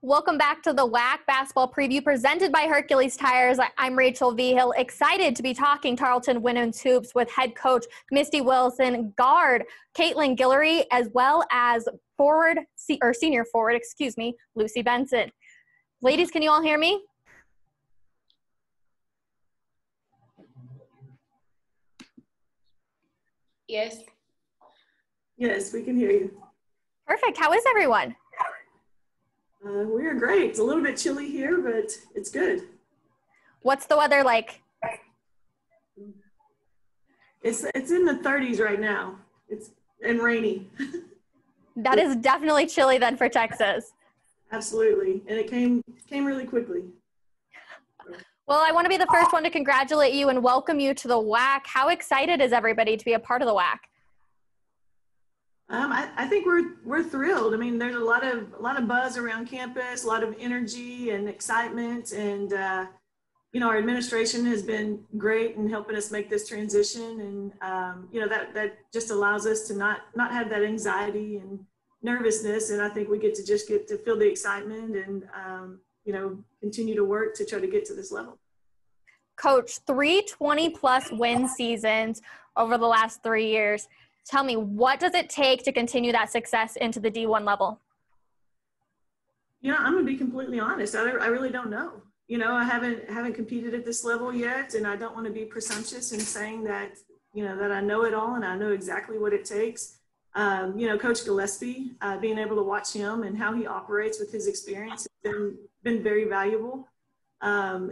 Welcome back to the WAC basketball preview presented by Hercules Tires. I'm Rachel Vigil, excited to be talking Tarleton women's hoops with head coach Misty Wilson, guard Kaitlyn Guillory, as well as senior forward, Lucy Benson. Ladies, can you all hear me? Yes. Yes, we can hear you. Perfect. How is everyone? We are great. It's a little bit chilly here, but it's good. What's the weather like? It's in the 30s right now. It's rainy. That is definitely chilly then for Texas. Absolutely, and it came really quickly. Well, I want to be the first one to congratulate you and welcome you to the WAC. How excited is everybody to be a part of the WAC? I think we're thrilled. I mean, there's a lot of buzz around campus, a lot of energy and excitement, and our administration has been great in helping us make this transition, and that just allows us to not have that anxiety and nervousness, and I think we get to feel the excitement and continue to work to try to get to this level. Coach, 3 20-plus win seasons over the last 3 years. Tell me, what does it take to continue that success into the D1 level? I'm going to be completely honest. I really don't know. I haven't competed at this level yet, and I don't want to be presumptuous in saying that, that I know it all and I know exactly what it takes. Coach Gillespie, being able to watch him and how he operates with his experience has been very valuable. I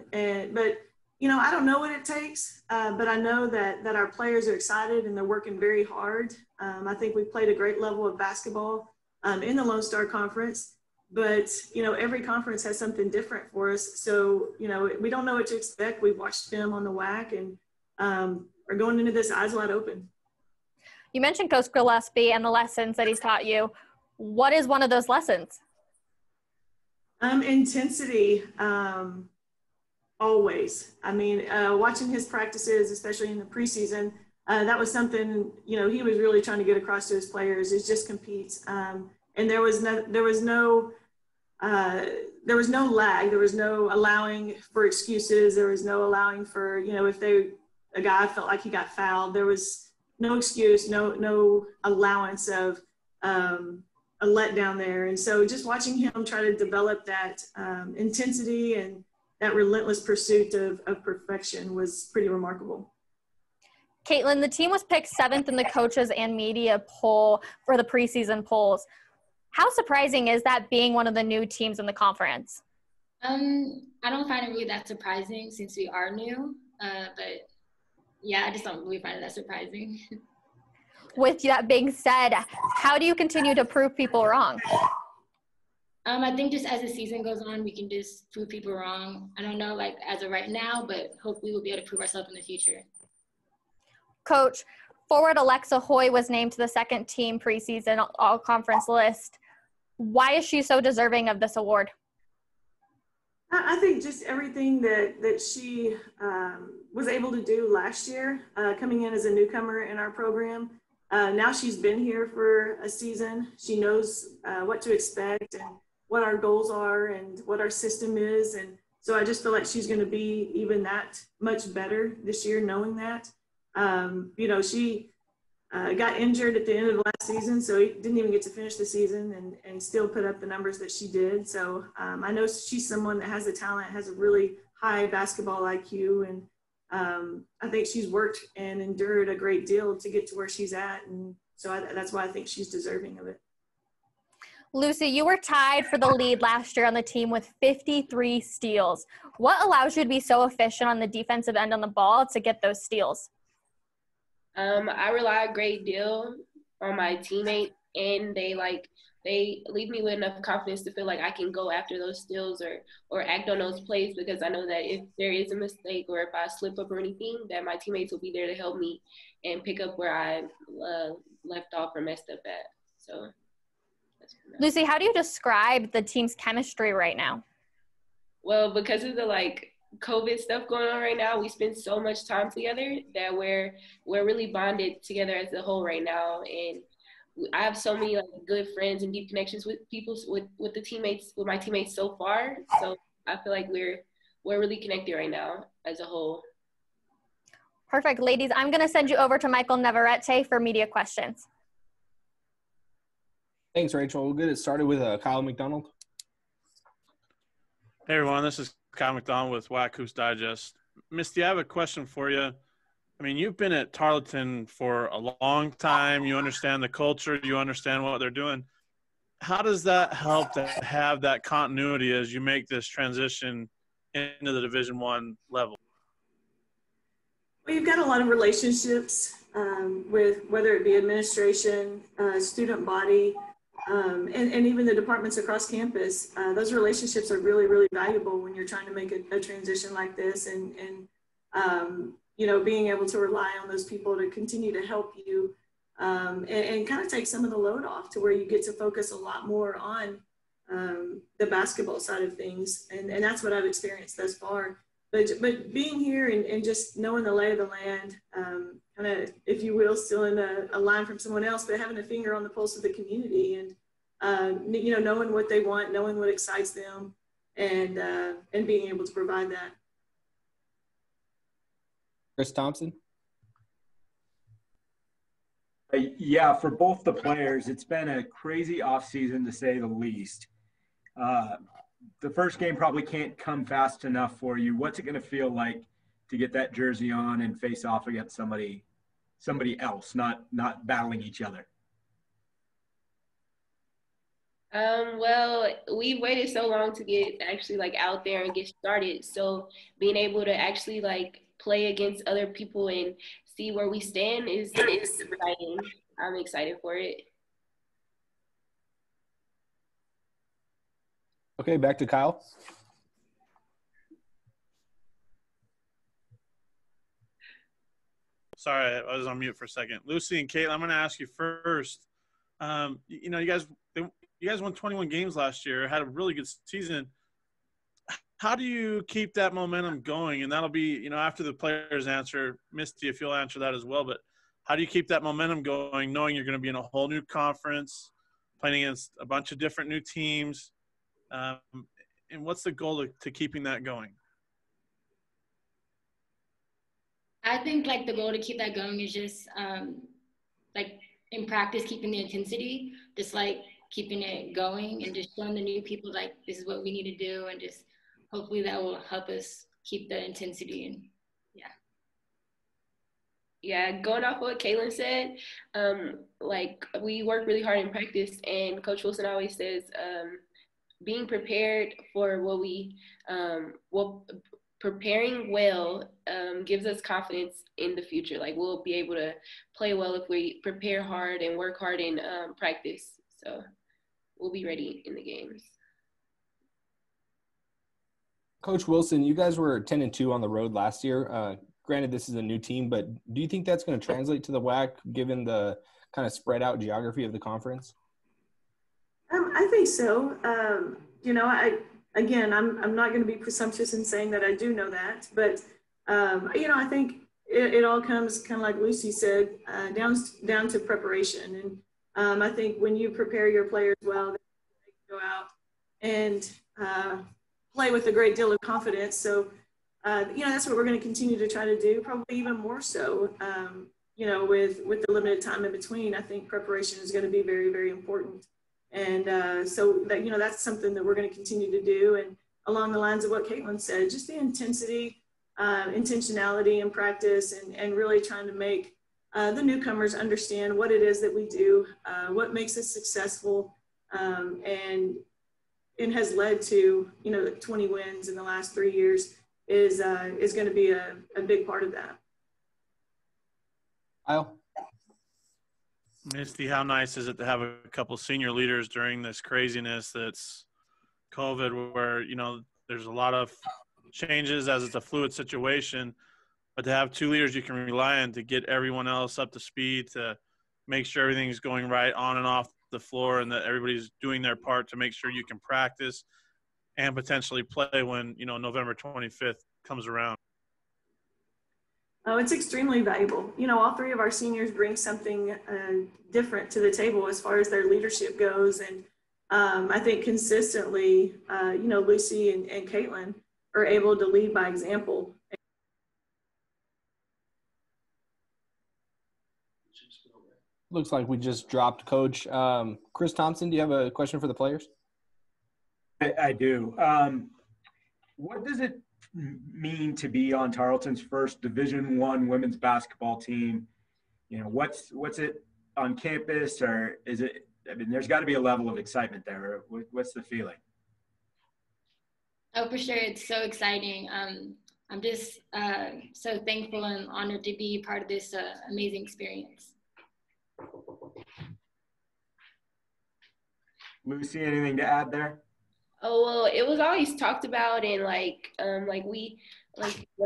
don't know what it takes, but I know that our players are excited and they're working very hard. I think we played a great level of basketball in the Lone Star Conference, but, every conference has something different for us. So, we don't know what to expect. We've watched film on the WAC and are going into this eyes wide open. You mentioned Coach Gillespie and the lessons that he's taught you. What is one of those lessons? Intensity. Always. I mean, watching his practices, especially in the preseason, that was something, he was really trying to get across to his players is just compete. And there was no lag. There was no allowing for excuses. There was no allowing for, if a guy felt like he got fouled, there was no excuse, no allowance of a letdown there. And so just watching him try to develop that intensity and that relentless pursuit of perfection was pretty remarkable. Kaitlyn, the team was picked 7th in the coaches and media poll for the preseason polls. How surprising is that being one of the new teams in the conference? I don't find it really that surprising since we are new, but yeah, I just don't really find it that surprising. With that being said, how do you continue to prove people wrong? I think just as the season goes on, we can just prove people wrong. I don't know, as of right now, but hopefully we'll be able to prove ourselves in the future. Coach, forward Alexa Hoy was named to the second team preseason all-conference list. Why is she so deserving of this award? I think just everything that she was able to do last year, coming in as a newcomer in our program. Now she's been here for a season. She knows what to expect and what our goals are and what our system is. And so I just feel like she's going to be even that much better this year, knowing that. She got injured at the end of the last season, so he didn't even get to finish the season and still put up the numbers that she did. So I know she's someone that has the talent, has a really high basketball IQ, and I think she's worked and endured a great deal to get to where she's at. And so that's why I think she's deserving of it. Lucy, you were tied for the lead last year on the team with 53 steals. What allows you to be so efficient on the defensive end on the ball to get those steals? I rely a great deal on my teammates, and they leave me with enough confidence to feel like I can go after those steals or act on those plays, because I know that if there is a mistake or if I slip up or anything, that my teammates will be there to help me and pick up where I left off or messed up at. So. Lucy, how do you describe the team's chemistry right now? Well, because of the COVID stuff going on right now, we spend so much time together that we're really bonded together as a whole right now, and I have so many like good friends and deep connections with people with the teammates, with my teammates so far. So I feel like we're really connected right now as a whole. Perfect. Ladies, I'm going to send you over to Michael Navarrete for media questions. Thanks, Rachel. We'll get it started with Kyle McDonald. Hey, everyone. This is Kyle McDonald with WAC Hoops Digest. Misty, I have a question for you. I mean, you've been at Tarleton for a long time. You understand the culture. You understand what they're doing. How does that help to have that continuity as you make this transition into the Division I level? Well, you've got a lot of relationships with whether it be administration, student body, and even the departments across campus. Those relationships are really, really valuable when you're trying to make a transition like this, and being able to rely on those people to continue to help you and kind of take some of the load off to where you get to focus a lot more on the basketball side of things. And that's what I've experienced thus far. But being here and just knowing the lay of the land, kind of, if you will, still in a line from someone else, but having a finger on the pulse of the community and, knowing what they want, knowing what excites them, and being able to provide that. Chris Thompson. Yeah, for both the players, it's been a crazy offseason to say the least. The first game probably can't come fast enough for you. What's it going to feel like to get that jersey on and face off against somebody else, not battling each other? Well, we waited so long to get actually like out there and get started. So being able to actually like play against other people and see where we stand is exciting. I'm excited for it. Okay, back to Kyle. Sorry, I was on mute for a second. Lucy and Kaitlyn, I'm going to ask you first. You guys won 21 games last year, had a really good season. How do you keep that momentum going? And that'll be, after the players answer, Misty, if you'll answer that as well. But how do you keep that momentum going, knowing you're going to be in a whole new conference, playing against a bunch of different new teams? And what's the goal to keeping that going? I think the goal to keep that going is just in practice, keeping the intensity, just keeping it going and just showing the new people this is what we need to do, and just hopefully that will help us keep the intensity. And yeah, going off what Kaitlyn said, we work really hard in practice, and Coach Wilson always says being prepared for preparing well gives us confidence in the future. We'll be able to play well if we prepare hard and work hard in practice. So we'll be ready in the games. Coach Wilson, you guys were 10-2 on the road last year. Granted, this is a new team, but do you think that's going to translate to the WAC given the kind of spread out geography of the conference? I think so. I'm not going to be presumptuous in saying that I do know that, but I think it all comes kind of like Lucy said, down to preparation. And I think when you prepare your players well, they can go out and play with a great deal of confidence. So, that's what we're going to continue to try to do, probably even more so, with the limited time in between. I think preparation is going to be very, very important. And so that, that's something that we're going to continue to do. And along the lines of what Kaitlyn said, just the intensity, intentionality in practice, and really trying to make the newcomers understand what it is that we do, what makes us successful, and has led to, 20 wins in the last 3 years is going to be a big part of that. Kyle? Misty, how nice is it to have a couple senior leaders during this craziness that's COVID, where, there's a lot of changes as it's a fluid situation, but to have two leaders you can rely on to get everyone else up to speed, to make sure everything's going right on and off the floor, and that everybody's doing their part to make sure you can practice and potentially play when, November 25th comes around. Oh, it's extremely valuable. You know, all three of our seniors bring something different to the table as far as their leadership goes. And I think consistently, you know, Lucy and Kaitlyn are able to lead by example. Looks like we just dropped Coach. Chris Thompson, do you have a question for the players? I do. What does it mean to be on Tarleton's first Division I women's basketball team? You know, what's it on campus, or is it? I mean, there's got to be a level of excitement there. What's the feeling? Oh, for sure, it's so exciting. I'm just so thankful and honored to be part of this amazing experience. Lucy, anything to add there? Oh, well, it was always talked about, and when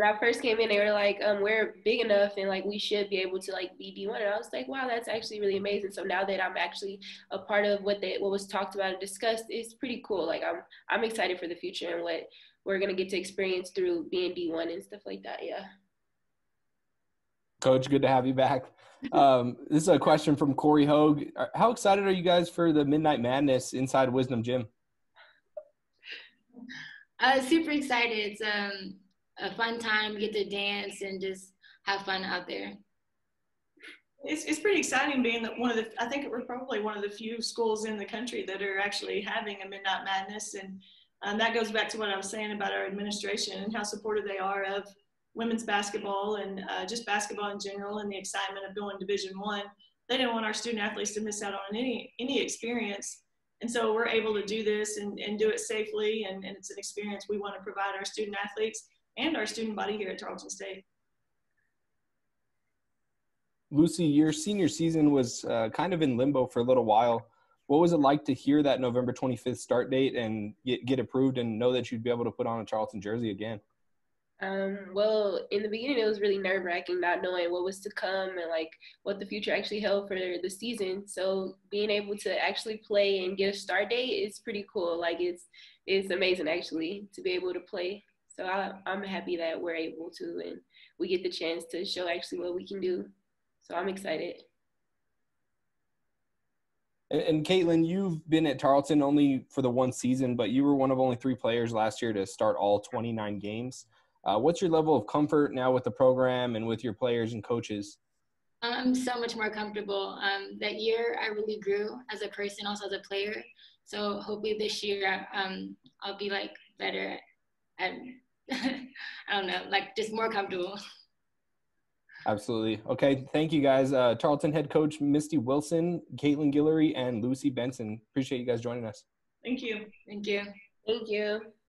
I first came in, they were like, we're big enough and like we should be able to like be D1. And I was like, wow, that's actually really amazing. So now that I'm actually a part of what was talked about and discussed, it's pretty cool. Like I'm excited for the future and what we're gonna get to experience through being D1 and stuff like that. Yeah. Coach, good to have you back. This is a question from Corey Hogue. How excited are you guys for the Midnight Madness inside Wisdom Gym? Super excited. It's a fun time. We get to dance and just have fun out there. It's pretty exciting being that I think we're probably one of the few schools in the country that are actually having a Midnight Madness. And that goes back to what I was saying about our administration and how supportive they are of women's basketball and just basketball in general and the excitement of going Division I. They don't want our student athletes to miss out on any experience. And so we're able to do this and do it safely. And it's an experience we want to provide our student athletes and our student body here at Tarleton State. Lucy, your senior season was kind of in limbo for a little while. What was it like to hear that November 25th start date and get approved and know that you'd be able to put on a Tarleton jersey again? Well, in the beginning, it was really nerve-wracking not knowing what was to come and like what the future actually held for the season. So being able to actually play and get a start date is pretty cool. Like it's amazing actually to be able to play. So I'm happy that we're able to and we get the chance to show actually what we can do. So I'm excited. And Kaitlyn, you've been at Tarleton only for the one season, but you were one of only 3 players last year to start all 29 games. What's your level of comfort now with the program and with your players and coaches? I'm so much more comfortable. That year, I really grew as a person, also as a player. So hopefully this year, I'll be like better at, I don't know, like just more comfortable. Absolutely. Okay. Thank you guys. Tarleton head coach Misty Wilson, Kaitlyn Guillory, and Lucy Benson. Appreciate you guys joining us. Thank you. Thank you. Thank you.